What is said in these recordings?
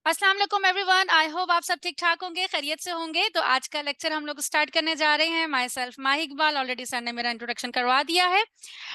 अस्सलाम वालेकुम everyone. I hope आप सब ठीक ठाक होंगे, खैरियत से होंगे। तो आज का लेक्चर हम लोग स्टार्ट करने जा रहे हैं। Myself Mahi Iqbal, already sir ने मेरा इंट्रोडक्शन करवा दिया है।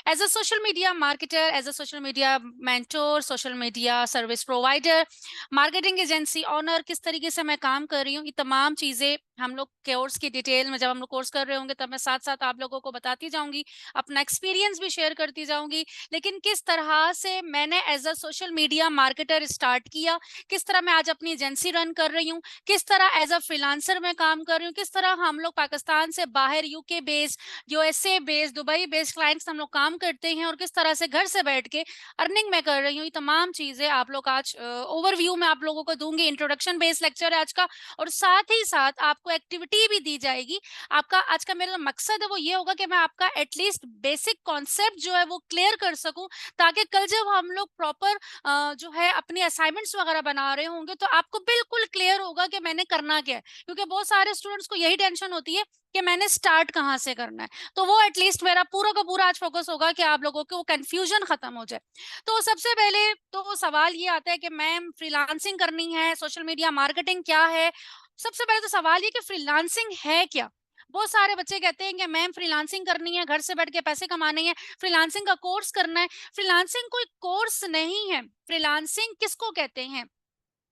As a social media marketer, as a social media mentor, social media service provider, marketing agency owner, किस तरीके से मैं काम कर रही हूँ, ये तमाम चीज़ें हम लोग कोर्स की डिटेल में, जब हम लोग कोर्स कर रहे होंगे तब मैं साथ साथ आप लोगों को बताती जाऊंगी, अपना एक्सपीरियंस भी शेयर करती जाऊंगी। लेकिन किस तरह से मैंने as a social media marketer start किया, किस तरह मैं आज अपनी एजेंसी रन कर रही हूँ, किस तरह एज अ फ्रीलांसर मैं काम कर रही हूँ, किस तरह हम लोग पाकिस्तान से बाहर UK based, USA based, Dubai based clients हम लोग काम करते हैं और किस तरह से घर से बैठ के अर्निंग मैं कर रही हूँ। ये तमाम चीजें आप लोग आज ओवरव्यू में आप लोगों को दूंगी। इंट्रोडक्शन बेस्ड लेक्चर है आज का, और साथ ही साथ आपको एक्टिविटी भी दी जाएगी। आपका आज का मेरा मकसद है वो ये होगा कि मैं आपका एटलीस्ट बेसिक कॉन्सेप्ट जो है वो क्लियर कर सकूं, ताकि कल जब हम लोग प्रॉपर जो है अपनी असाइनमेंट्स वगैरह बना रहे होंगे तो आपको बिल्कुल क्लियर होगा कि मैंने करना क्या है। क्योंकि बहुत सारे स्टूडेंट्स को यही टेंशन होती है कि मैंने स्टार्ट कहाँ से करना है। तो वो एटलीस्ट मेरा पूरा का पूरा आज फोकस होगा कि आप लोगों को वो कंफ्यूजन खत्म हो जाए। तो सबसे पहले तो सवाल ये आता है कि मैम फ्रीलांसिंग करनी है, सोशल मीडिया मार्केटिंग क्या है। सबसे पहले तो सवाल ये कि फ्रीलांसिंग है क्या। बहुत सारे बच्चे कहते हैं कि मैम फ्रीलांसिंग करनी है, घर से बैठ के पैसे कमाने हैं, फ्रीलांसिंग का कोर्स करना है। फ्रीलांसिंग कोई कोर्स नहीं है। फ्रीलांसिंग किसको कहते हैं?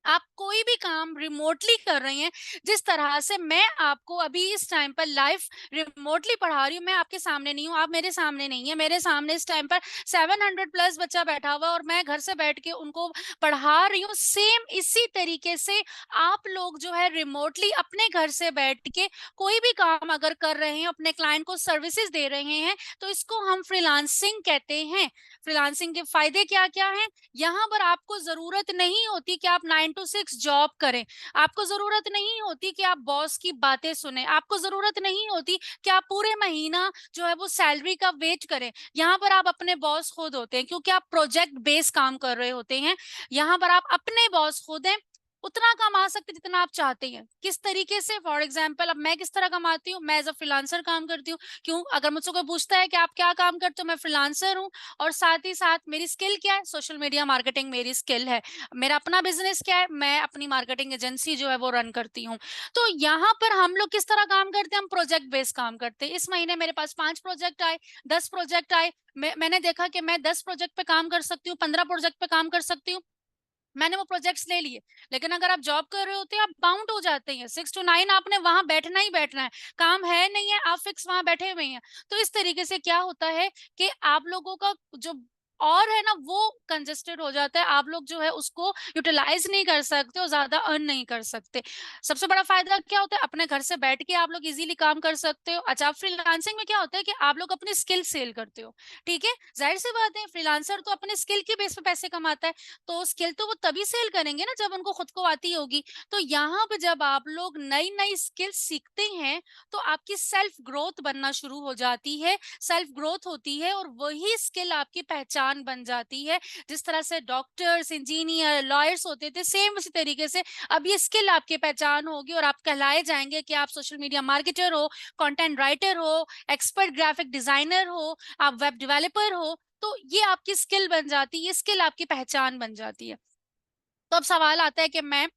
आप कोई भी काम रिमोटली कर रहे हैं। जिस तरह से मैं आपको अभी इस टाइम पर लाइव रिमोटली पढ़ा रही हूँ, मैं आपके सामने नहीं हूँ, आप मेरे सामने नहीं है। मेरे सामने इस टाइम पर 700 प्लस बच्चा बैठा हुआ है और मैं घर से बैठ के उनको पढ़ा रही हूँ। सेम इसी तरीके से आप लोग जो है रिमोटली अपने घर से बैठ के कोई भी काम अगर कर रहे हैं, अपने क्लाइंट को सर्विसेज दे रहे हैं, तो इसको हम फ्रीलांसिंग कहते हैं। फ्रीलांसिंग के फायदे क्या क्या हैं? यहाँ पर आपको जरूरत नहीं होती कि आप 9 to 6 जॉब करें। आपको जरूरत नहीं होती कि आप बॉस की बातें सुने। आपको जरूरत नहीं होती कि आप पूरे महीना जो है वो सैलरी का वेट करें। यहाँ पर आप अपने बॉस खुद होते हैं, क्योंकि आप प्रोजेक्ट बेस्ड काम कर रहे होते हैं। यहाँ पर आप अपने बॉस खुद हैं। उतना कमा सकते जितना आप चाहते हैं। किस तरीके से? फॉर एग्जाम्पल, अब मैं किस तरह कमाती हूँ, मैं एज अ फ्रीलांसर काम करती हूँ। क्यों? अगर मुझसे कोई पूछता है कि आप क्या काम करते हो, मैं फ्रीलांसर हूँ। और साथ ही साथ मेरी स्किल क्या है? सोशल मीडिया मार्केटिंग मेरी स्किल है। मेरा अपना बिजनेस क्या है? मैं अपनी मार्केटिंग एजेंसी जो है वो रन करती हूँ। तो यहाँ पर हम लोग किस तरह काम करते हैं? हम प्रोजेक्ट बेस्ड काम करते हैं। इस महीने मेरे पास 5 प्रोजेक्ट आए, 10 प्रोजेक्ट आए। मैंने देखा कि मैं 10 प्रोजेक्ट पे काम कर सकती हूँ, 15 प्रोजेक्ट पे काम कर सकती हूँ। मैंने वो प्रोजेक्ट्स ले लिए। लेकिन अगर आप जॉब कर रहे होते हैं, आप बाउंड हो जाते हैं। 6 to 9 आपने वहां बैठना ही बैठना है। काम है नहीं है, आप फिक्स वहां बैठे हुए हैं। तो इस तरीके से क्या होता है कि आप लोगों का जो और है ना वो कंजेस्टेड हो जाता है। आप लोग जो है उसको यूटिलाइज नहीं कर सकते और ज्यादा अर्न नहीं कर सकते। सबसे बड़ा फायदा क्या होता है? अपने घर से बैठ के आप लोग इजीली काम कर सकते हो। अच्छा, फ्रीलांसिंग में क्या होता है कि आप लोग अपनी स्किल सेल करते हो। ठीक है, जाहिर सी बात है, फ्रीलांसर तो अपने स्किल के बेस पे पैसे कमाता है। तो स्किल तो वो तभी सेल करेंगे ना जब उनको खुद को आती होगी। तो यहाँ पे जब आप लोग नई नई स्किल सीखते हैं तो आपकी सेल्फ ग्रोथ बनना शुरू हो जाती है। सेल्फ ग्रोथ होती है और वही स्किल आपकी पहचान बन जाती है। जिस तरह से डॉक्टर्स, इंजीनियर, लॉयर्स होते थे, सेम उसी तरीके से अब ये स्किल आपकी पहचान होगी और आप कहलाए जाएंगे कि आप सोशल मीडिया मार्केटर हो, कंटेंट राइटर हो, एक्सपर्ट ग्राफिक डिजाइनर हो, आप वेब डेवलपर हो। तो ये आपकी स्किल बन जाती है, ये स्किल आपकी पहचान बन जाती है। तो अब सवाल आता है कि मैं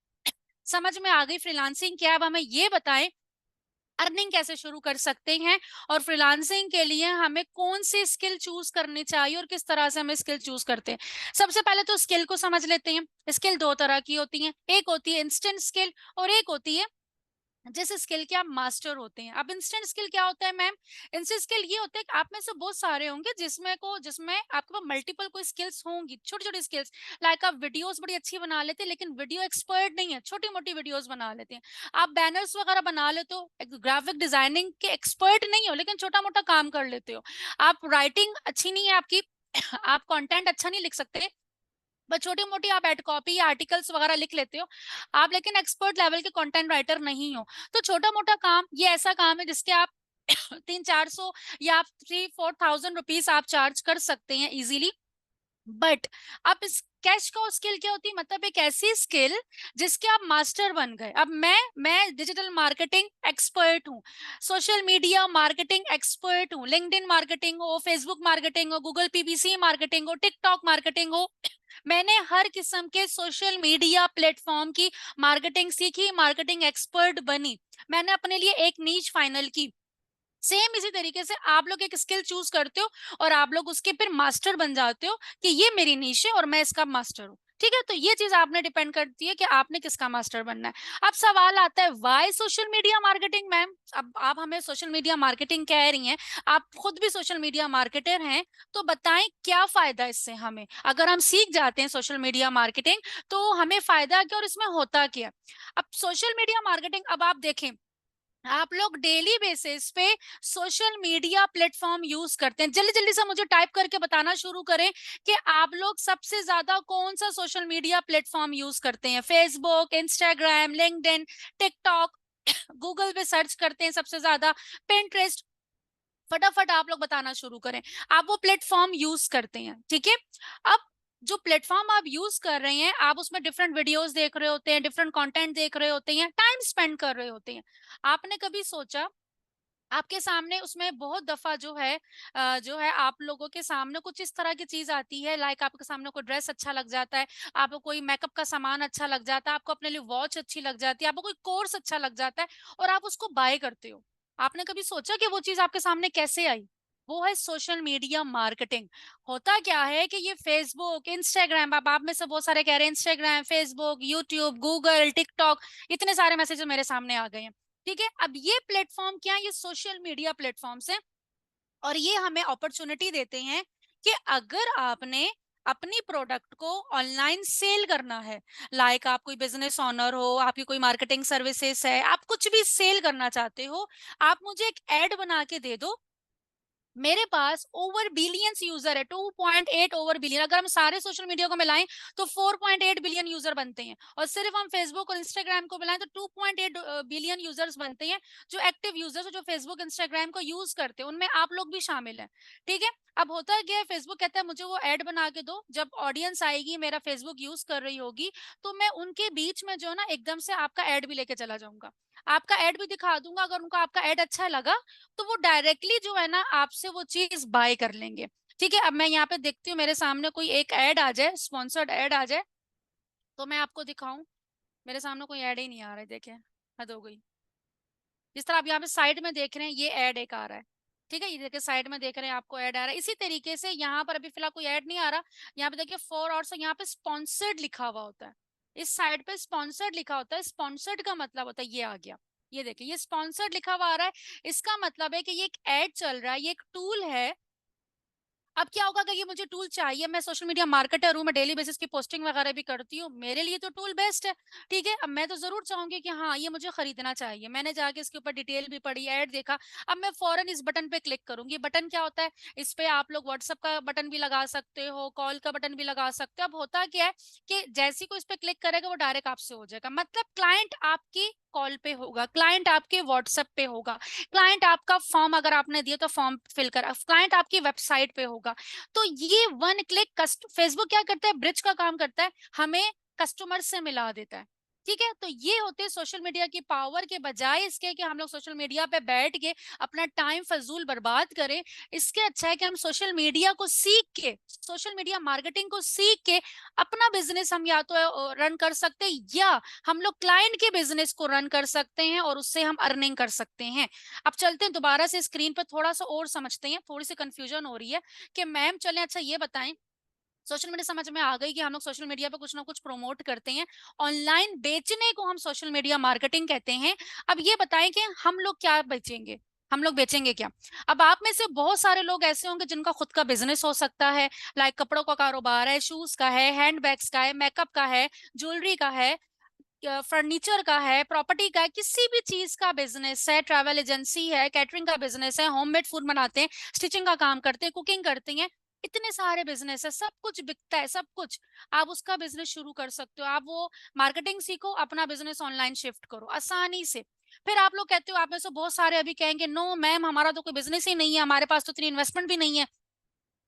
समझ में आ गई फ्रीलांसिंग क्या है, अब हमें ये बताएं अर्निंग कैसे शुरू कर सकते हैं, और फ्रीलांसिंग के लिए हमें कौन सी स्किल चूज करनी चाहिए और किस तरह से हम स्किल चूज करते हैं। सबसे पहले तो स्किल को समझ लेते हैं। स्किल दो तरह की होती हैं, एक होती है इंस्टेंट स्किल और एक होती है जिस स्किल के आप मास्टर होते हैं। अब इंस्टेंट स्किल क्या होता है मैम? इंस्टेंट स्किल ये होता है कि आप में से बहुत सारे होंगे जिसमें आपके पास मल्टीपल कोई स्किल्स होंगी, छोटी छोटी स्किल्स। लाइक आप वीडियोस बड़ी अच्छी बना लेते हैं लेकिन वीडियो एक्सपर्ट नहीं है, छोटी मोटी वीडियोस बना लेते हैं। आप बैनर्स वगैरह बना लेते हो, ग्राफिक डिजाइनिंग के एक्सपर्ट नहीं हो लेकिन छोटा मोटा काम कर लेते हो। आप राइटिंग अच्छी नहीं है आपकी, आप कंटेंट अच्छा नहीं लिख सकते, बस छोटी मोटी आप एड कॉपी या आर्टिकल्स वगैरह लिख लेते हो आप, लेकिन एक्सपर्ट लेवल के कंटेंट राइटर नहीं हो। तो छोटा मोटा काम ये ऐसा काम है जिसके आप 300-400 या आप 3-4 थाउजेंड रुपीज आप चार्ज कर सकते हैं इजीली। बट आप इस कैश काउ स्किल क्या होती है? मतलब एक ऐसी स्किल जिसके आप मास्टर बन गए। अब मैं डिजिटल मार्केटिंग एक्सपर्ट हूँ, सोशल मीडिया मार्केटिंग एक्सपर्ट हूँ, लिंक्डइन मार्केटिंग हो, फेसबुक मार्केटिंग हो, गूगल पीपीसी मार्केटिंग हो, टिकटॉक मार्केटिंग हो, मैंने हर किस्म के सोशल मीडिया प्लेटफॉर्म की मार्केटिंग सीखी, मार्केटिंग एक्सपर्ट बनी, मैंने अपने लिए एक नीश फाइनल की। सेम इसी तरीके से आप लोग एक स्किल चूज करते हो और आप लोग उसके फिर मास्टर बन जाते हो कि ये मेरी नीश है और मैं इसका मास्टर हूँ। ठीक है, तो ये चीज आपने डिपेंड करती है कि आपने किसका मास्टर बनना है। अब सवाल आता है why social media marketing ma'am? अब आप हमें सोशल मीडिया मार्केटिंग कह रही हैं, आप खुद भी सोशल मीडिया मार्केटर हैं, तो बताएं क्या फायदा इससे हमें? अगर हम सीख जाते हैं सोशल मीडिया मार्केटिंग तो हमें फायदा क्या और इसमें होता क्या? अब सोशल मीडिया मार्केटिंग, अब आप देखें आप लोग डेली बेसिस पे सोशल मीडिया प्लेटफॉर्म यूज करते हैं, जल्दी जल्दी से मुझे टाइप करके बताना शुरू करें कि आप लोग सबसे ज्यादा कौन सा सोशल मीडिया प्लेटफॉर्म यूज करते हैं। Facebook, Instagram, LinkedIn, TikTok, Google पे सर्च करते हैं सबसे ज्यादा, पिंटरेस्ट, फटाफट आप लोग बताना शुरू करें आप वो प्लेटफॉर्म यूज करते हैं। ठीक है, अब जो प्लेटफॉर्म आप यूज कर रहे हैं, आप उसमें डिफरेंट वीडियोस देख रहे होते हैं, डिफरेंट कंटेंट देख रहे होते हैं, टाइम स्पेंड कर रहे होते हैं। आपने कभी सोचा आपके सामने उसमें बहुत दफा जो है आप लोगों के सामने कुछ इस तरह की चीज आती है, लाइक आपके सामने कोई ड्रेस अच्छा लग जाता है, आपको कोई मेकअप का सामान अच्छा लग जाता है, आपको अपने लिए वॉच अच्छी लग जाती है, आपको कोई कोर्स अच्छा लग जाता है और आप उसको बाय करते हो। आपने कभी सोचा कि वो चीज आपके सामने कैसे आई? वो है सोशल मीडिया मार्केटिंग। होता क्या है कि ये फेसबुक, इंस्टाग्राम, आप में से बहुत सारे कह रहे हैं Instagram, Facebook, YouTube, Google, TikTok, इतने सारे मैसेजेस मेरे सामने आ गए हैं। ठीक है, अब ये प्लेटफॉर्म क्या है? ये सोशल मीडिया प्लेटफॉर्म्स हैं और ये हमें अपॉर्चुनिटी देते हैं कि अगर आपने अपनी प्रोडक्ट को ऑनलाइन सेल करना है, लाइक आप कोई बिजनेस ओनर हो, आपकी कोई मार्केटिंग सर्विसेज है, आप कुछ भी सेल करना चाहते हो, आप मुझे एक एड बना के दे दो। मेरे पास ओवर बिलियंस यूजर है, 2.8 ओवर बिलियन, अगर हम सारे सोशल मीडिया को मिलाएं तो 4.8 बिलियन यूजर बनते हैं, और सिर्फ हम फेसबुक और इंस्टाग्राम को मिलाएं तो 2.8 बिलियन यूजर्स बनते हैं, जो एक्टिव यूजर्स जो फेसबुक इंस्टाग्राम को यूज करते हैं, उनमें आप लोग भी शामिल हैं। ठीक है, अब होता है क्या है, फेसबुक कहता है मुझे वो एड बना के दो, जब ऑडियंस आएगी मेरा फेसबुक यूज कर रही होगी तो मैं उनके बीच में जो है ना एकदम से आपका एड भी लेके चला जाऊंगा, आपका एड भी दिखा दूंगा, अगर उनको आपका एड अच्छा लगा तो वो डायरेक्टली जो है ना आपसे वो चीज बाय कर लेंगे। ठीक है, अब मैं यहाँ पे देखती हूँ मेरे सामने कोई एक ऐड आ जाए, स्पॉन्सर्ड ऐड आ जाए, तो मैं आपको दिखाऊं। मेरे सामने कोई ऐड ही नहीं आ रहा है, देखें, हद हो गई। जिस तरह आप यहाँ पे साइड में देख रहे हैं ये ऐड एक आ रहा है, ठीक है, ये देखिए साइड में देख रहे हैं आपको ऐड आ रहा है, इसी तरीके से यहाँ पर अभी फिलहाल कोई ऐड नहीं आ रहा। यहाँ पे देखिए 4 आवर्स, यहाँ पे स्पॉन्सर्ड लिखा हुआ होता है, इस साइड पे स्पॉन्सर्ड लिखा होता है, स्पॉन्सर्ड का मतलब होता है ये आ गया, ये देखिए ये स्पॉन्सर्ड लिखा हुआ आ रहा है, इसका मतलब है कि ये एक ऐड चल रहा है, ये एक टूल है। अब क्या होगा अगर ये मुझे टूल चाहिए, मैं सोशल मीडिया मार्केटर हूँ, मैं डेली बेसिस की पोस्टिंग वगैरह भी करती हूँ, मेरे लिए तो टूल बेस्ट है। ठीक है, अब मैं तो जरूर चाहूंगी कि हाँ ये मुझे खरीदना चाहिए, मैंने जाके इसके ऊपर डिटेल भी पढ़ी, ऐड देखा, अब मैं फौरन इस बटन पे क्लिक करूंगी। बटन क्या होता है? इस पे आप लोग व्हाट्सएप का बटन भी लगा सकते हो, कॉल का बटन भी लगा सकते हो। अब होता क्या है कि जैसी को इस पे क्लिक करेगा वो डायरेक्ट आपसे हो जाएगा, मतलब क्लाइंट आपकी कॉल पे होगा, क्लाइंट आपके व्हाट्सएप पे होगा, क्लाइंट आपका फॉर्म अगर आपने दिया तो फॉर्म फिल कर, क्लाइंट आपकी वेबसाइट पे होगा। तो ये वन क्लिक फेसबुक क्या करता है, ब्रिज का काम करता है, हमें कस्टमर से मिला देता है। ठीक है, तो ये होते हैं सोशल मीडिया की पावर, के बजाय इसके कि हम लोग सोशल मीडिया पे बैठ के अपना टाइम फजूल बर्बाद करें, इसके अच्छा है कि हम सोशल मीडिया को सीख के, सोशल मीडिया मार्केटिंग को सीख के अपना बिजनेस हम या तो रन कर सकते हैं, या हम लोग क्लाइंट के बिजनेस को रन कर सकते हैं और उससे हम अर्निंग कर सकते हैं। अब चलते हैं दोबारा से स्क्रीन पर, थोड़ा सा और समझते हैं, थोड़ी सी कंफ्यूजन हो रही है कि मैम चले, अच्छा ये बताएं, सोशल मीडिया समझ में आ गई कि हम लोग सोशल मीडिया पे कुछ ना कुछ प्रमोट करते हैं, ऑनलाइन बेचने को हम सोशल मीडिया मार्केटिंग कहते हैं। अब ये बताएं कि हम लोग क्या बेचेंगे, हम लोग बेचेंगे क्या? अब आप में से बहुत सारे लोग ऐसे होंगे जिनका खुद का बिजनेस हो सकता है, लाइक कपड़ों का कारोबार है, शूज का है, हैंडबैग्स का है, मेकअप का है, ज्वेलरी का है, फर्नीचर का है, प्रॉपर्टी का है, किसी भी चीज का बिजनेस है, ट्रैवल एजेंसी है, कैटरिंग का बिजनेस है, होममेड फूड बनाते हैं, स्टिचिंग का काम करते हैं, कुकिंग करते हैं, इतने सारे बिजनेस है, सब कुछ बिकता है, सब कुछ। आप उसका बिजनेस शुरू कर सकते हो, आप वो मार्केटिंग सीखो, अपना बिजनेस ऑनलाइन शिफ्ट करो आसानी से। फिर आप लोग कहते हो, आप में से बहुत सारे अभी कहेंगे नो मैम हमारा तो कोई बिजनेस ही नहीं है, हमारे पास तो इतनी इन्वेस्टमेंट भी नहीं है।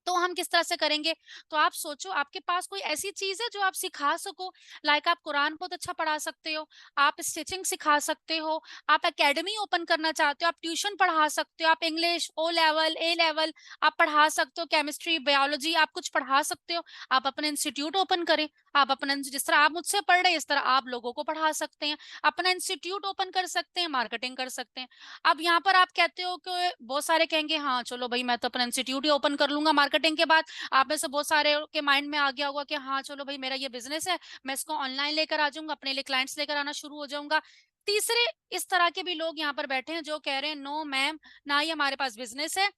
तो हम किस तरह से करेंगे? तो आप सोचो, आपके पास कोई ऐसी चीज़ है जो आप सिखा सको, लाइक आप कुरान बहुत अच्छा पढ़ा सकते हो, आप स्टिचिंग सिखा सकते हो, आप एकेडमी ओपन करना चाहते हो, आप ट्यूशन पढ़ा सकते हो, आप इंग्लिश ओ लेवल, ए लेवल आप पढ़ा सकते हो, केमिस्ट्री, बायोलॉजी आप कुछ पढ़ा सकते हो, आप अपना इंस्टीट्यूट ओपन करें, आप अपना जिस तरह आप मुझसे पढ़ रहे हैं, इस तरह आप लोगों को पढ़ा सकते हैं, अपना इंस्टीट्यूट ओपन कर सकते हैं, मार्केटिंग कर सकते हैं। अब यहाँ पर आप कहते हो कि बहुत सारे कहेंगे हाँ चलो भाई मैं तो अपना इंस्टीट्यूट ही ओपन कर लूंगा मार्केटिंग के बाद। आप में से बहुत सारे के माइंड में आ गया होगा कि हाँ चलो भाई मेरा ये बिजनेस है, मैं इसको ऑनलाइन लेकर आ जाऊंगा, अपने लिए क्लाइंट्स लेकर आना शुरू हो जाऊंगा। तीसरे इस तरह के भी लोग यहाँ पर बैठे हैं जो कह रहे हैं नो मैम, ना ही हमारे पास बिजनेस है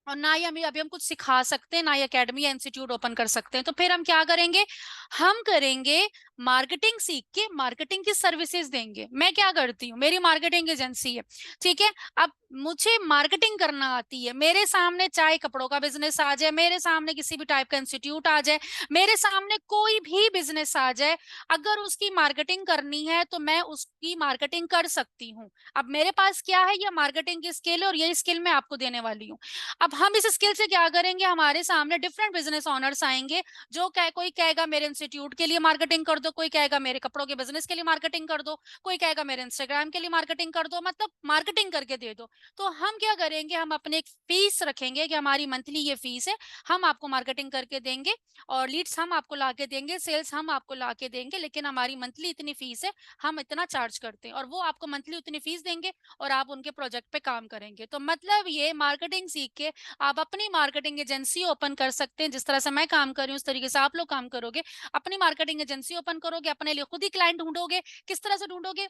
और ना ही हमें अभी हम कुछ सिखा सकते हैं, ना ही एकेडमी या इंस्टीट्यूट ओपन कर सकते हैं। तो फिर हम क्या करेंगे? हम करेंगे मार्केटिंग सीख के मार्केटिंग की सर्विसेज देंगे। मैं क्या करती हूँ, मेरी मार्केटिंग एजेंसी है, ठीक है। अब मुझे मार्केटिंग करना आती है, मेरे सामने चाहे कपड़ों का बिजनेस आ जाए, मेरे सामने किसी भी टाइप का इंस्टीट्यूट आ जाए, मेरे सामने कोई भी बिजनेस आ जाए, अगर उसकी मार्केटिंग करनी है तो मैं उसकी मार्केटिंग कर सकती हूँ। अब मेरे पास क्या है, ये मार्केटिंग की स्किल है और यही स्किल मैं आपको देने वाली हूँ। अब हम इस स्किल से क्या करेंगे, हमारे सामने डिफरेंट बिजनेस ओनर्स आएंगे, जो कोई कहेगा मेरे इंस्टीट्यूट के लिए मार्केटिंग कर दो, कोई कहेगा मेरे कपड़ों के बिजनेस के लिए मार्केटिंग कर दो, कोई कहेगा मेरे इंस्टाग्राम के लिए मार्केटिंग कर दो, मतलब मार्केटिंग करके दे दो। तो हम क्या करेंगे, हम अपने एक फीस रखेंगे कि हमारी मंथली ये फीस है, हम आपको मार्केटिंग करके देंगे और लीड्स हम आपको ला के देंगे, सेल्स हम आपको ला के देंगे, लेकिन हमारी मंथली इतनी फीस है, हम इतना चार्ज करते हैं और वो आपको मंथली उतनी फीस देंगे और आप उनके प्रोजेक्ट पे काम करेंगे। तो मतलब ये मार्केटिंग सीख के आप अपनी मार्केटिंग एजेंसी ओपन कर सकते हैं। जिस तरह से मैं काम कर रही हूँ उस तरीके से आप लोग काम करोगे, अपनी मार्केटिंग एजेंसी ओपन करोगे, अपने लिए खुद ही क्लाइंट ढूंढोगे। किस तरह से ढूंढोगे?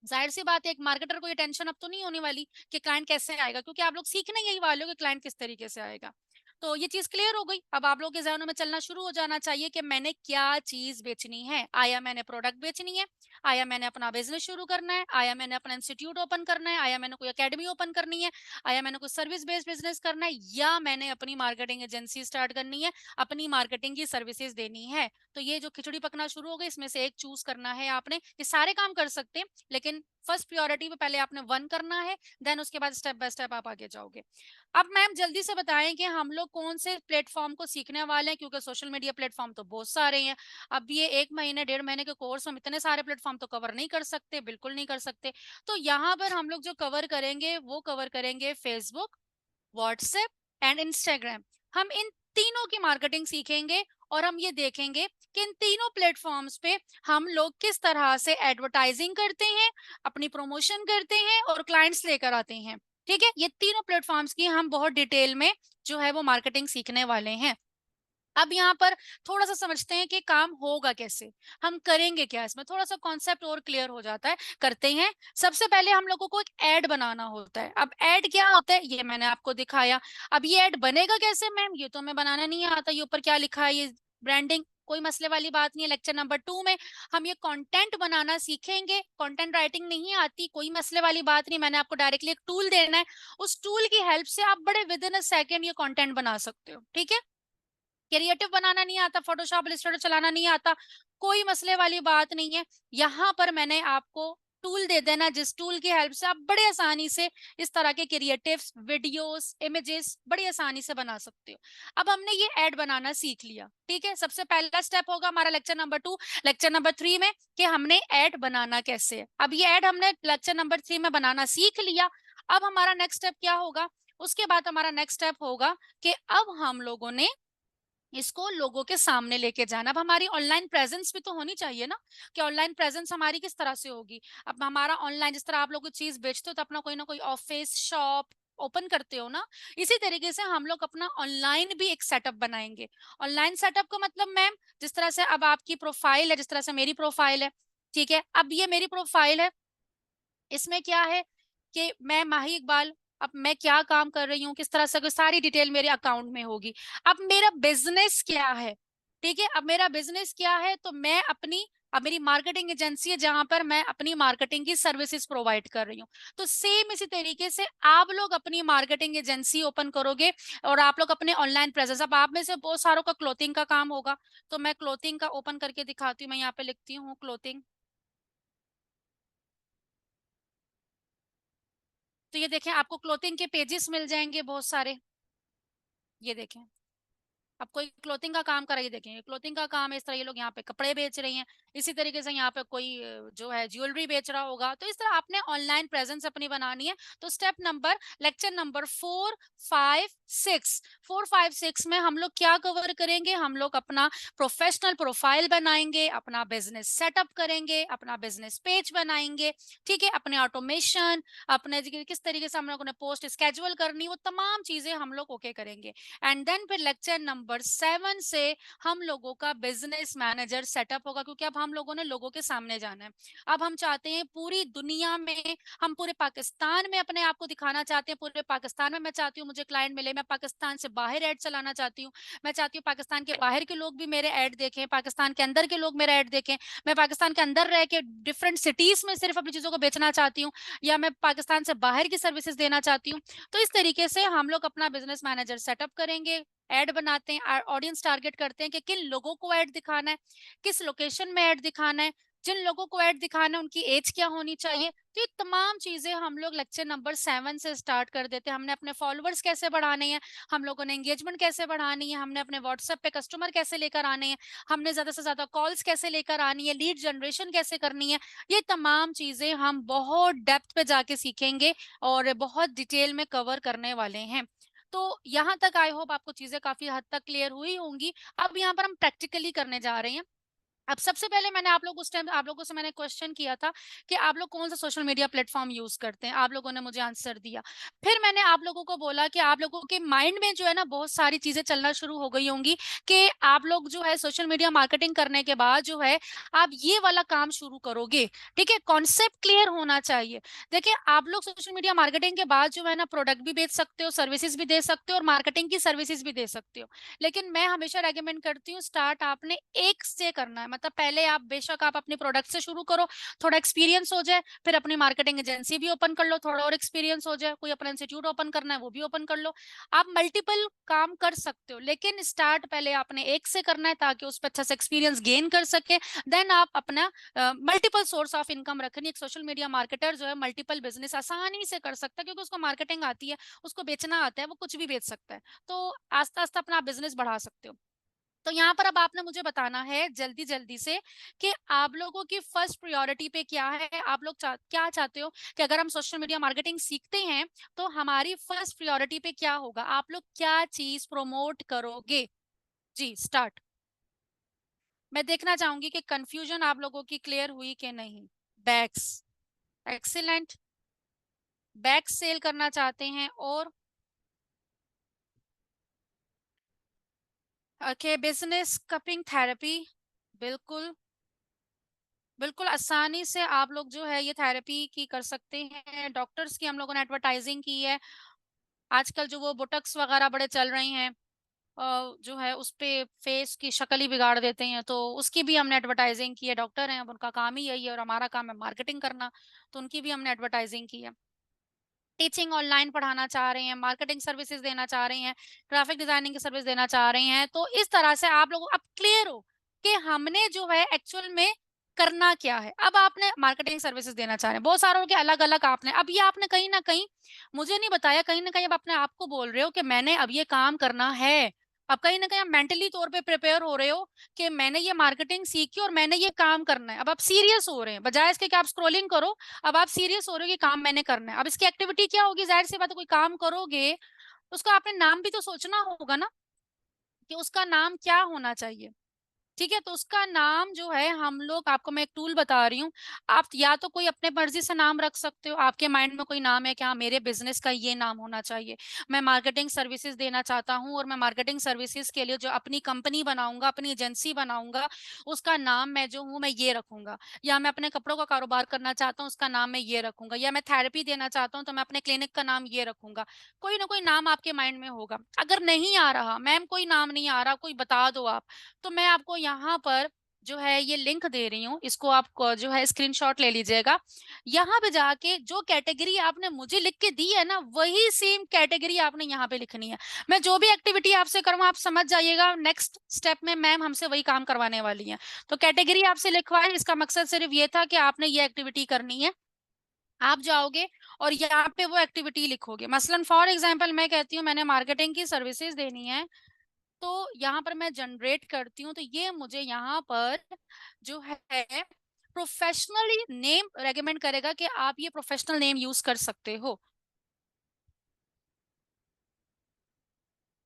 जाहिर सी बात है, एक मार्केटर को ये टेंशन अब तो नहीं होने वाली कि क्लाइंट कैसे आएगा, क्योंकि आप लोग सीखने यही वाले हो कि क्लाइंट किस तरीके से आएगा। तो ये चीज क्लियर हो गई। अब आप लोगों के जहनों में चलना शुरू हो जाना चाहिए कि मैंने क्या चीज बेचनी है। आया मैंने प्रोडक्ट बेचनी है, आया मैंने अपना बिजनेस शुरू करना है, आया मैंने अपना इंस्टीट्यूट ओपन करना है, आया मैंने कोई अकेडमी ओपन करनी है, आया मैंने कोई सर्विस बेस्ड बिजनेस करना है, या मैंने अपनी मार्केटिंग एजेंसी स्टार्ट करनी है, अपनी मार्केटिंग की सर्विसेज देनी है। तो ये जो खिचड़ी पकना शुरू हो गई, इसमें से एक चूज करना है आपने। ये सारे काम कर सकते हैं, लेकिन फर्स्ट प्रायोरिटी पे पहले आपने वन करना है, देन उसके बाद स्टेप बाय स्टेप आप आगे जाओगे। अब मैम जल्दी से बताएं कि हम लोग कौन से प्लेटफॉर्म को सीखने वाले हैं, क्योंकि सोशल मीडिया प्लेटफॉर्म तो बहुत सारे हैं। अब ये 1 महीने 1.5 महीने के कोर्स में इतने सारे प्लेटफॉर्म तो कवर नहीं कर सकते, बिल्कुल नहीं कर सकते। तो यहाँ पर हम लोग जो कवर करेंगे वो कवर करेंगे फेसबुक, व्हाट्सएप एंड इंस्टाग्राम। हम इन तीनों की मार्केटिंग सीखेंगे और हम ये देखेंगे कि इन तीनों प्लेटफॉर्म्स पे हम लोग किस तरह से एडवर्टाइजिंग करते हैं, अपनी प्रमोशन करते हैं और क्लाइंट्स लेकर आते हैं। ठीक है, ये तीनों प्लेटफॉर्म्स की हम बहुत डिटेल में जो है वो मार्केटिंग सीखने वाले हैं। अब यहाँ पर थोड़ा सा समझते हैं कि काम होगा कैसे, हम करेंगे क्या, इसमें थोड़ा सा कॉन्सेप्ट और क्लियर हो जाता है। करते हैं। सबसे पहले हम लोगों को एक ऐड बनाना होता है। अब ऐड क्या होता है ये मैंने आपको दिखाया। अब ये ऐड बनेगा कैसे मैम, ये तो हमें बनाना नहीं आता, ये ऊपर क्या लिखा है, ये ब्रांडिंग कोई मसले वाली बात नहीं है। लेक्चर नंबर 2 में हम ये कंटेंट बनाना सीखेंगे। कंटेंट राइटिंग नहीं आती, कोई मसले वाली बात नहीं, मैंने आपको डायरेक्टली एक टूल देना है, उस टूल की हेल्प से आप बड़े विद इन अ सेकेंड ये कंटेंट बना सकते हो। ठीक है, क्रिएटिव बनाना नहीं आता, फोटोशॉप इलस्ट्रेटर चलाना नहीं आता, कोई मसले वाली बात नहीं है। यहाँ पर मैंने आपको टूल दे देना, जिस टूल की हेल्प से आप बड़े आसानी से इस तरह के क्रिएटिव्स, वीडियोस, इमेजेस बड़ी आसानी से बना सकते हो। अब हमने ये ऐड बनाना सीख लिया, ठीक है। सबसे पहला स्टेप होगा हमारा लेक्चर नंबर 2। लेक्चर नंबर 3 में कि हमने ऐड बनाना कैसे है। अब ये ऐड हमने लेक्चर नंबर 3 में बनाना सीख लिया। अब हमारा नेक्स्ट स्टेप क्या होगा? उसके बाद हमारा नेक्स्ट स्टेप होगा कि अब हम लोगों ने इसको लोगों के सामने लेके जाना। अब हमारी ऑनलाइन प्रेजेंस भी तो होनी चाहिए ना, कि ऑनलाइन प्रेजेंस हमारी किस तरह से होगी। अब हमारा ऑनलाइन, जिस तरह आप लोग कोई चीज बेचते हो तो अपना कोई ना कोई ऑफिस शॉप ओपन करते हो ना, इसी तरीके से हम लोग अपना ऑनलाइन भी एक सेटअप बनाएंगे। ऑनलाइन सेटअप का मतलब मैम, जिस तरह से अब आपकी प्रोफाइल है, जिस तरह से मेरी प्रोफाइल है, ठीक है। अब ये मेरी प्रोफाइल है, इसमें क्या है कि मैं माही इकबाल, अब मैं क्या काम कर रही हूँ, किस तरह से, सारी डिटेल मेरे अकाउंट में होगी। अब मेरा बिजनेस क्या है, ठीक है। अब मेरा बिजनेस क्या है, तो मैं अपनी, अब मेरी मार्केटिंग एजेंसी है जहां पर मैं अपनी मार्केटिंग की सर्विसेज प्रोवाइड कर रही हूँ। तो सेम इसी तरीके से आप लोग अपनी मार्केटिंग एजेंसी ओपन करोगे और आप लोग अपने ऑनलाइन प्रेजेंस, अब आप में से बहुत सारों का क्लोथिंग का काम होगा, तो मैं क्लोथिंग का ओपन करके दिखाती हूँ। मैं यहाँ पे लिखती हूँ क्लोथिंग, तो ये देखें आपको क्लोथिंग के पेजेस मिल जाएंगे बहुत सारे, ये देखें। अब कोई क्लोथिंग का काम कर रही है, देखेंगे क्लोथिंग का काम है, इस तरह ये लोग यहाँ पे कपड़े बेच रही हैं, इसी तरीके से यहाँ पे कोई जो है ज्वेलरी बेच रहा होगा। तो इस तरह आपने ऑनलाइन प्रेजेंस अपनी बनानी है। तो स्टेप नंबर, लेक्चर नंबर 4, 5, 6, 4, 5, 6 में हम लोग क्या कवर करेंगे? हम लोग अपना प्रोफेशनल प्रोफाइल बनाएंगे, अपना बिजनेस सेटअप करेंगे, अपना बिजनेस पेज बनाएंगे, ठीक है, अपने ऑटोमेशन, अपने किस तरीके से हम लोगों ने पोस्ट स्केड्यूल करनी, वो तमाम चीजें हम लोग ओके करेंगे। एंड देन फिर लेक्चर नंबर 7 से हम लोगों का बिजनेस मैनेजर सेटअप होगा, क्योंकि अब हम लोगों ने लोगों के सामने जाना है। अब हम चाहते हैं पूरी दुनिया में, हम पूरे पाकिस्तान में अपने आप को दिखाना चाहते हैं, पूरे पाकिस्तान में मैं चाहती हूँ मुझे क्लाइंट मिले, मैं पाकिस्तान से बाहर ऐड चलाना चाहती हूँ, मैं चाहती हूँ पाकिस्तान के बाहर के लोग भी मेरे ऐड देखें, पाकिस्तान के अंदर के लोग मेरा ऐड देखें, मैं पाकिस्तान के अंदर रह के डिफरेंट सिटीज में सिर्फ अपनी चीजों को बेचना चाहती हूँ, या मैं पाकिस्तान से बाहर की सर्विसेज देना चाहती हूँ। तो इस तरीके से हम लोग अपना बिजनेस मैनेजर सेटअप करेंगे, ऐड बनाते हैं, ऑडियंस टारगेट करते हैं कि किन लोगों को ऐड दिखाना है, किस लोकेशन में ऐड दिखाना है, जिन लोगों को ऐड दिखाना है उनकी एज क्या होनी चाहिए। तो ये तमाम चीजें हम लोग लेक्चर नंबर 7 से स्टार्ट कर देते हैं। हमने अपने फॉलोअर्स कैसे बढ़ाने हैं, हम लोगों ने एंगेजमेंट कैसे बढ़ानी है, हमने अपने व्हाट्सएप पे कस्टमर कैसे लेकर आने हैं, हमने ज्यादा से ज्यादा कॉल्स कैसे लेकर आनी है, लीड जनरेशन कैसे करनी है, ये तमाम चीजें हम बहुत डेप्थ पे जाके सीखेंगे और बहुत डिटेल में कवर करने वाले हैं। तो यहाँ तक आई होप आपको चीजें काफी हद तक क्लियर हुई होंगी। अब यहाँ पर हम प्रैक्टिकली करने जा रहे हैं। अब सबसे पहले मैंने आप लोग उस टाइम आप लोगों से मैंने क्वेश्चन किया था कि आप लोग कौन सा सोशल मीडिया प्लेटफॉर्म यूज करते हैं, आप लोगों ने मुझे आंसर दिया। फिर मैंने आप लोगों को बोला कि आप लोगों के माइंड में जो है ना बहुत सारी चीजें चलना शुरू हो गई होंगी कि आप लोग जो है सोशल मीडिया मार्केटिंग करने के बाद जो है आप ये वाला काम शुरू करोगे। ठीक है, कॉन्सेप्ट क्लियर होना चाहिए। देखिए, आप लोग सोशल मीडिया मार्केटिंग के बाद जो है ना प्रोडक्ट भी बेच सकते हो, सर्विसेज भी दे सकते हो और मार्केटिंग की सर्विसेज भी दे सकते हो। लेकिन मैं हमेशा रेकमेंड करती हूँ स्टार्ट आपने एक से करना है। मतलब पहले आप बेशक आप अपनी प्रोडक्ट से शुरू करो, थोड़ा एक्सपीरियंस हो जाए, फिर अपनी मार्केटिंग एजेंसी भी ओपन कर लो, थोड़ा और एक्सपीरियंस हो जाए, कोई अपना इंस्टीट्यूट ओपन करना है वो भी ओपन कर लो। आप मल्टीपल काम कर सकते हो, लेकिन स्टार्ट पहले आपने एक से करना है ताकि उस पर अच्छा से एक्सपीरियंस गेन कर सके। देन आप अपना मल्टीपल सोर्स ऑफ इनकम रखनी। एक सोशल मीडिया मार्केटर जो है मल्टीपल बिजनेस आसानी से कर सकता है, क्योंकि उसको मार्केटिंग आती है, उसको बेचना आता है, वो कुछ भी बेच सकता है। तो आस्ता आस्ता अपना बिजनेस बढ़ा सकते हो। तो यहाँ पर अब आपने मुझे बताना है जल्दी जल्दी से कि आप लोगों की फर्स्ट प्रायोरिटी पे क्या है। आप लोग क्या चाहते हो कि अगर हम सोशल मीडिया मार्केटिंग सीखते हैं तो हमारी फर्स्ट प्रायोरिटी पे क्या होगा, आप लोग क्या चीज प्रोमोट करोगे? जी स्टार्ट। मैं देखना चाहूंगी कि कंफ्यूजन आप लोगों की क्लियर हुई कि नहीं। बैग्स, एक्सीलेंट, बैग्स सेल करना चाहते हैं। और ओके, बिजनेस कपिंग थेरेपी, बिल्कुल बिल्कुल आसानी से आप लोग जो है ये थेरेपी की कर सकते हैं। डॉक्टर्स की हम लोगों ने एडवर्टाइजिंग की है। आजकल जो वो बोटक्स वगैरह बड़े चल रही हैं, जो है उस पे फेस की शक्ल ही बिगाड़ देते हैं, तो उसकी भी हमने एडवर्टाइजिंग की है। डॉक्टर हैं, अब उनका काम ही यही है और हमारा काम है मार्केटिंग करना, तो उनकी भी हमने एडवर्टाइजिंग की है। टीचिंग ऑनलाइन पढ़ाना चाह रहे हैं, मार्केटिंग सर्विसेज देना चाह रहे हैं, ग्राफिक डिजाइनिंग की सर्विस देना चाह रहे हैं, तो इस तरह से आप लोग अब क्लियर हो कि हमने जो है एक्चुअल में करना क्या है। अब आपने मार्केटिंग सर्विसेज देना चाह रहे हैं, बहुत सारों के अलग अलग आपने, अब ये आपने कहीं ना कहीं मुझे नहीं बताया, कहीं ना कहीं अब अपने आप को बोल रहे हो कि मैंने अब ये काम करना है। अब कहीं ना कहीं आप मेंटली तौर पे प्रिपेयर हो रहे हो कि मैंने ये मार्केटिंग सीखी और मैंने ये काम करना है। अब आप सीरियस हो रहे हैं, बजाय इसके कि आप स्क्रोलिंग करो, अब आप सीरियस हो रहे हो कि काम मैंने करना है। अब इसकी एक्टिविटी क्या होगी? जाहिर सी बात है, कोई काम करोगे उसका आपने नाम भी तो सोचना होगा ना, कि उसका नाम क्या होना चाहिए। ठीक है, तो उसका नाम जो है हम लोग, आपको मैं एक टूल बता रही हूँ, आप या तो कोई अपने मर्जी से नाम रख सकते हो। आपके माइंड में कोई नाम है कि हाँ मेरे बिजनेस का ये नाम होना चाहिए, मैं मार्केटिंग सर्विसेज देना चाहता हूँ और मैं मार्केटिंग सर्विसेज के लिए जो अपनी कंपनी बनाऊंगा, अपनी एजेंसी बनाऊंगा, उसका नाम मैं जो हूँ मैं ये रखूंगा। या मैं अपने कपड़ों का कारोबार करना चाहता हूँ, उसका नाम मैं ये रखूंगा। या मैं थेरेपी देना चाहता हूँ तो मैं अपने क्लिनिक का नाम ये रखूंगा। कोई ना कोई नाम आपके माइंड में होगा। अगर नहीं आ रहा, मैम कोई नाम नहीं आ रहा, कोई बता दो आप, तो मैं आपको यहाँ पर जो है ये लिंक दे रही हूँ, इसको आप जो है स्क्रीनशॉट ले लीजिएगा। यहाँ पे जाके जो कैटेगरी आपने मुझे लिख के दी है ना, वही सेम कैटेगरी आपने यहाँ पे लिखनी है। मैं जो भी एक्टिविटी आपसे करूँ आप समझ जाइएगा नेक्स्ट स्टेप में मैम हमसे वही काम करवाने वाली है। तो कैटेगरी आपसे लिखवाए, इसका मकसद सिर्फ ये था कि आपने ये एक्टिविटी करनी है। आप जाओगे और यहाँ पे वो एक्टिविटी लिखोगे। मसलन फॉर एग्जाम्पल मैं कहती हूँ मैंने मार्केटिंग की सर्विसेज देनी है, तो यहाँ पर मैं जनरेट करती हूँ, तो ये मुझे यहाँ पर जो है प्रोफेशनली नेम रेकमेंड करेगा कि आप ये प्रोफेशनल नेम यूज कर सकते हो।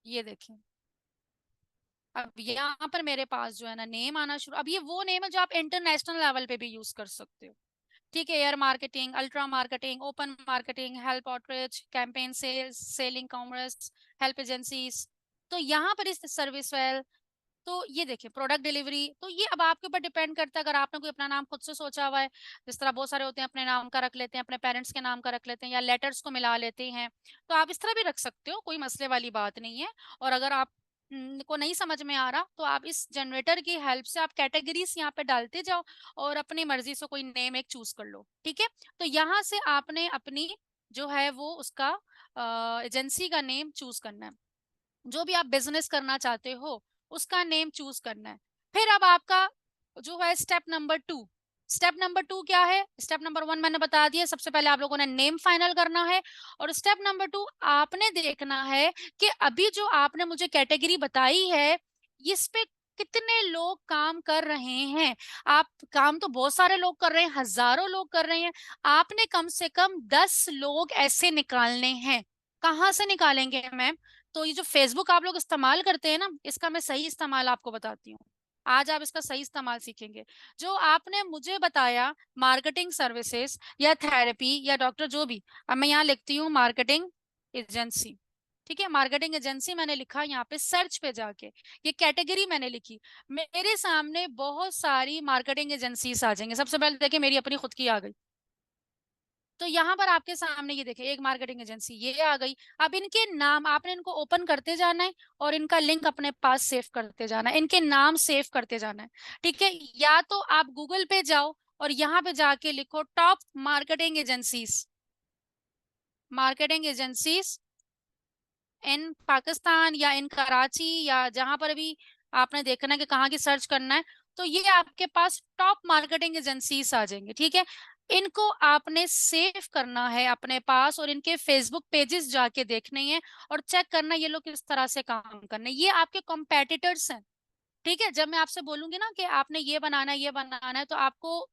ये देखिए, अब यहाँ पर मेरे पास जो है ना नेम आना शुरू, अब ये वो नेम है जो आप इंटरनेशनल लेवल पे भी यूज कर सकते हो। ठीक है, air marketing, ultra marketing, open marketing, help outreach, campaign sales, selling commerce, help agencies. तो यहाँ पर इस सर्विस वेल, तो ये देखिए प्रोडक्ट डिलीवरी, तो ये अब आपके ऊपर डिपेंड करता है। अगर आपने कोई अपना नाम खुद से सोचा हुआ है, जिस तरह बहुत सारे होते हैं अपने नाम का रख लेते हैं, अपने पेरेंट्स के नाम का रख लेते हैं, या लेटर्स को मिला लेते हैं, तो आप इस तरह भी रख सकते हो, कोई मसले वाली बात नहीं है। और अगर आप को नहीं समझ में आ रहा, तो आप इस जनरेटर की हेल्प से आप कैटेगरीज यहाँ पे डालते जाओ और अपनी मर्जी से कोई नेम एक चूज कर लो। ठीक है, तो यहाँ से आपने अपनी जो है वो उसका एजेंसी का नेम चूज करना है, जो भी आप बिजनेस करना चाहते हो उसका नेम चूज करना है। फिर अब आपका जो है स्टेप नंबर टू क्या है? स्टेप नंबर वन मैंने बता दिया, सबसे पहले आप लोगों ने नेम फाइनल करना है। और स्टेप नंबर टू आपने देखना है कि अभी जो आपने मुझे कैटेगरी बताई है, इस पे कितने लोग काम कर रहे हैं। आप काम तो बहुत सारे लोग कर रहे हैं, हजारों लोग कर रहे हैं, आपने कम से कम 10 लोग ऐसे निकालने हैं। कहाँ से निकालेंगे मैम? तो ये जो फेसबुक आप लोग इस्तेमाल करते हैं ना, इसका मैं सही इस्तेमाल आपको बताती हूँ। आज आप इसका सही इस्तेमाल सीखेंगे। जो आपने मुझे बताया मार्केटिंग सर्विसेज या थेरेपी या डॉक्टर, जो भी, अब मैं यहाँ लिखती हूँ मार्केटिंग एजेंसी। ठीक है, मार्केटिंग एजेंसी मैंने लिखा, यहाँ पे सर्च पे जाके ये कैटेगरी मैंने लिखी, मेरे सामने बहुत सारी मार्केटिंग एजेंसीज आ जाएंगे। सबसे पहले देखिए मेरी अपनी खुद की आ गई, तो यहाँ पर आपके सामने ये देखिए एक मार्केटिंग एजेंसी ये आ गई। अब इनके नाम आपने इनको ओपन करते जाना है और इनका लिंक अपने पास सेव करते जाना है, इनके नाम सेव करते जाना है। ठीक है, या तो आप गूगल पे जाओ और यहाँ पे जाके लिखो top marketing agencies in Pakistan या इन कराची, या जहां पर भी आपने देखना है कि कहाँ की सर्च करना है, तो ये आपके पास टॉप मार्केटिंग एजेंसीज आ जाएंगे। ठीक है, इनको आपने सेव करना है अपने पास और इनके फेसबुक पेजेस जाके देखने हैं और चेक करना ये लोग किस तरह से काम करने, ये आपके कॉम्पेटिटर्स हैं। ठीक है, जब मैं आपसे बोलूंगी ना कि आपने ये बनाना है, तो आपको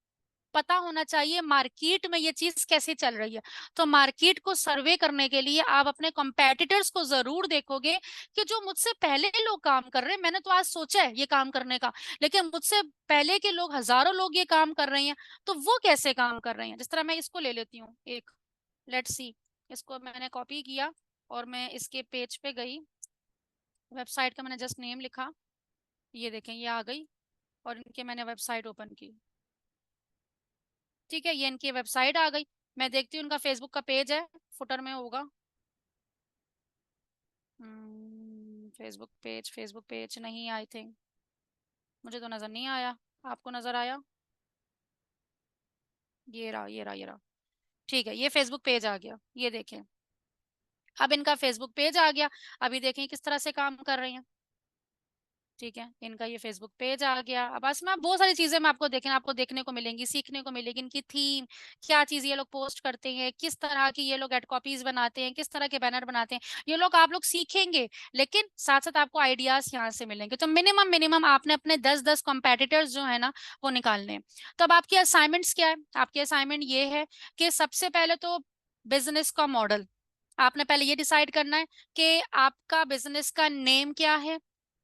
पता होना चाहिए मार्केट में ये चीज कैसे चल रही है। तो मार्केट को सर्वे करने के लिए आप अपने कॉम्पेटिटर्स को जरूर देखोगे कि जो मुझसे पहले लोग काम कर रहे हैं, मैंने तो आज सोचा है ये काम करने का, लेकिन मुझसे पहले के लोग हजारों लोग ये काम कर रहे हैं, तो वो कैसे काम कर रहे हैं। जिस तरह मैं इसको ले लेती हूँ एक, लेट्स सी, इसको मैंने कॉपी किया और मैं इसके पेज पे गई, वेबसाइट का मैंने जस्ट नेम लिखा, ये देखें ये आ गई, और इनके मैंने वेबसाइट ओपन की। ठीक है, ये इनकी वेबसाइट आ गई, मैं देखती हूँ उनका फेसबुक का पेज है, फुटर में होगा। फेसबुक पेज नहीं, आई थिंक मुझे तो नजर नहीं आया। आपको नजर आया? ये रहा। ठीक है, ये फेसबुक पेज आ गया, ये देखें, अब इनका फेसबुक पेज आ गया। अभी देखें किस तरह से काम कर रही हैं। ठीक है, इनका ये फेसबुक पेज आ गया। अब बस मैं बहुत सारी चीजें मैं आपको देखने को मिलेंगी, सीखने को मिलेगी, इनकी थीम, क्या चीज ये लोग पोस्ट करते हैं, किस तरह की ये लोग एड कॉपीज बनाते हैं, किस तरह के बैनर बनाते हैं, ये लोग आप लोग सीखेंगे। लेकिन साथ साथ आपको आइडियाज यहाँ से मिलेंगे। तो मिनिमम मिनिमम आपने अपने 10-10 कॉम्पेटिटर्स जो है ना वो निकालने हैं। तो अब आपकी असाइनमेंट्स क्या है? आपकी असाइनमेंट ये है कि सबसे पहले तो बिजनेस का मॉडल आपने पहले ये डिसाइड करना है कि आपका बिजनेस का नेम क्या है,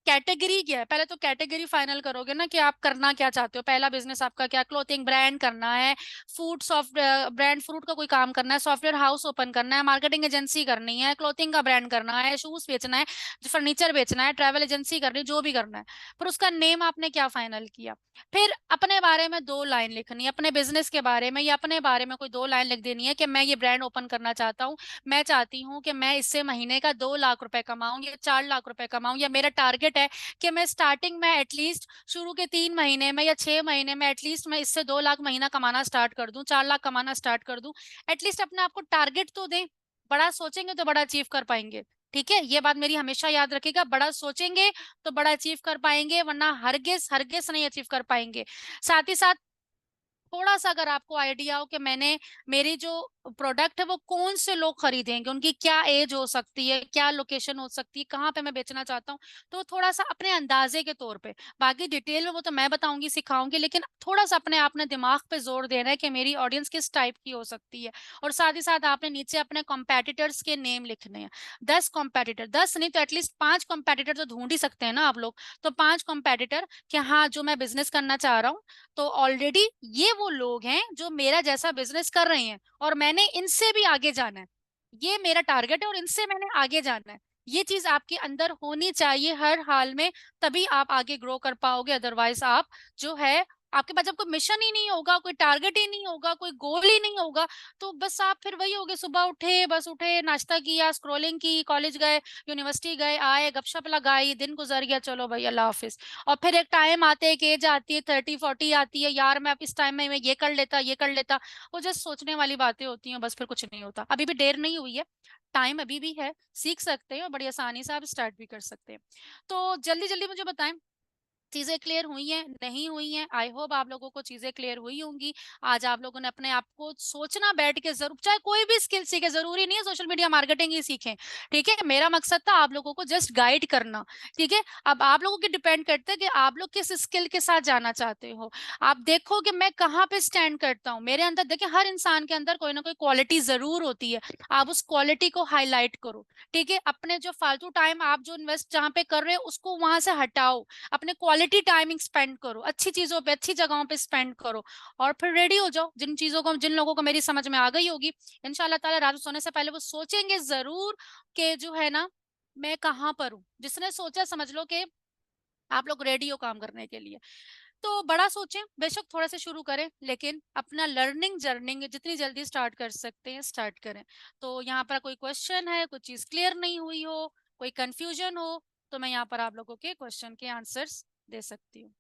कैटेगरी क्या है। पहले तो कैटेगरी फाइनल करोगे ना कि आप करना क्या चाहते हो। पहला बिजनेस आपका क्या, क्लोथिंग ब्रांड करना है, फूड सॉफ्ट ब्रांड फ्रूट का कोई काम करना है, सॉफ्टवेयर हाउस ओपन करना है, मार्केटिंग एजेंसी करनी है, क्लोथिंग का ब्रांड करना है, शूज बेचना है, फर्नीचर बेचना है, ट्रैवल एजेंसी करनी है, जो भी करना है। फिर उसका नेम आपने क्या फाइनल किया। फिर अपने बारे में 2 लाइन लिखनी है, अपने बिजनेस के बारे में या अपने बारे में कोई 2 लाइन लिख देनी है कि मैं ये ब्रांड ओपन करना चाहता हूँ, मैं चाहती हूँ कि मैं इससे महीने का 2 लाख रुपए कमाऊं या 4 लाख रुपए कमाऊं, या मेरा टारगेट है कि मैं स्टार्टिंग में एटलीस्ट शुरू के 3 महीने में या 6 महीने में एटलीस्ट मैं इससे 2 लाख महीना कमाना स्टार्ट कर दूं, 4 लाख कमाना स्टार्ट कर दूं। एटलीस्ट अपने आप को टारगेट तो दें। बड़ा सोचेंगे तो बड़ा अचीव कर पाएंगे। ठीक है, ये बात मेरी हमेशा याद रखिएगा, बड़ा सोचेंगे तो बड़ा अचीव कर पाएंगे, वरना हरगिज हरगिज नहीं अचीव कर पाएंगे। साथ ही साथ थोड़ा सा अगर आपको आइडिया हो कि मेरी जो प्रोडक्ट है वो कौन से लोग खरीदेंगे, उनकी क्या एज हो सकती है, क्या लोकेशन हो सकती है, कहाँ पे मैं बेचना चाहता हूँ, तो थोड़ा सा अपने अंदाजे के तौर पे, बाकी डिटेल में वो तो मैं बताऊंगी सिखाऊंगी, लेकिन थोड़ा सा अपने आपने दिमाग पे जोर देना है कि मेरी ऑडियंस किस टाइप की हो सकती है। और साथ ही साथ आपने नीचे अपने कॉम्पेटिटर्स के नेम लिखने हैं। 10 कॉम्पेटिटर, 10 नहीं तो एटलीस्ट 5 कॉम्पेटिटर तो ढूंढ ही सकते हैं ना आप लोग। तो 5 कॉम्पेटिटर कि हाँ जो मैं बिजनेस करना चाह रहा हूँ, तो ऑलरेडी ये वो लोग हैं जो मेरा जैसा बिजनेस कर रहे हैं और मैंने इनसे भी आगे जाना है। ये मेरा टारगेट है और इनसे मैंने आगे जाना है। ये चीज आपके अंदर होनी चाहिए हर हाल में, तभी आप आगे ग्रो कर पाओगे। अदरवाइज आप जो है, आपके पास जब कोई मिशन ही नहीं होगा, कोई टारगेट ही नहीं होगा, कोई गोल ही नहीं होगा, तो बस आप फिर वही होगे, सुबह उठे, बस उठे, नाश्ता किया, स्क्रॉलिंग की, कॉलेज गए, यूनिवर्सिटी गए, आए, गपशप लगाई, दिन गुजर गया, चलो भाई अल्लाह हाफिज। और फिर एक टाइम आते है, एक एज आती है, 30 40 आती है, यार मैं अब इस टाइम में मैं ये कर लेता, ये कर लेता। वो जस्ट सोचने वाली बातें होती हैं, बस फिर कुछ नहीं होता। अभी भी देर नहीं हुई है, टाइम अभी भी है, सीख सकते हैं और बड़ी आसानी से आप स्टार्ट भी कर सकते हैं। तो जल्दी जल्दी मुझे बताएं, चीजें क्लियर हुई हैं नहीं हुई हैं? आई होप आप लोगों को चीजें क्लियर हुई होंगी। आज आप लोगों ने अपने आप को सोचना बैठ के, जरूर चाहे कोई भी स्किल सीखे, जरूरी नहीं है सोशल मीडिया मार्केटिंग ही सीखें, ठीक है। मेरा मकसद था आप लोगों को जस्ट गाइड करना, ठीक है। अब आप लोगों के डिपेंड करता है कि आप लोग किस स्किल के साथ जाना चाहते हो। आप देखो कि मैं कहाँ पे स्टैंड करता हूँ मेरे अंदर। देखिए हर इंसान के अंदर कोई ना कोई क्वालिटी जरूर होती है, आप उस क्वालिटी को हाईलाइट करो, ठीक है। अपने जो फालतू टाइम आप जो इन्वेस्ट जहाँ पे कर रहे हो उसको वहां से हटाओ, अपने क्वालिटी टाइमिंग स्पेंड करो, अच्छी चीजों पे, अच्छी जगहों पे स्पेंड करो, और फिर रेडी हो जाओ। जिन चीजों को, जिन लोगों को मेरी समझ में आ गई होगी, इंशाल्लाह ताला रात को सोने से पहले वो सोचेंगे जरूर कि जो है ना, मैं कहाँ पर हूँ। जिसने सोचा समझ लो कि आप लोग रेडी हो काम करने के लिए। तो बड़ा सोचें, बेशक थोड़ा से शुरू करें, लेकिन अपना लर्निंग जर्निंग जितनी जल्दी स्टार्ट कर सकते हैं स्टार्ट करें। तो यहाँ पर कोई क्वेश्चन है, कोई चीज क्लियर नहीं हुई हो, कोई कंफ्यूजन हो, तो मैं यहाँ पर आप लोगों के क्वेश्चन के आंसर्स दे सकती हूँ।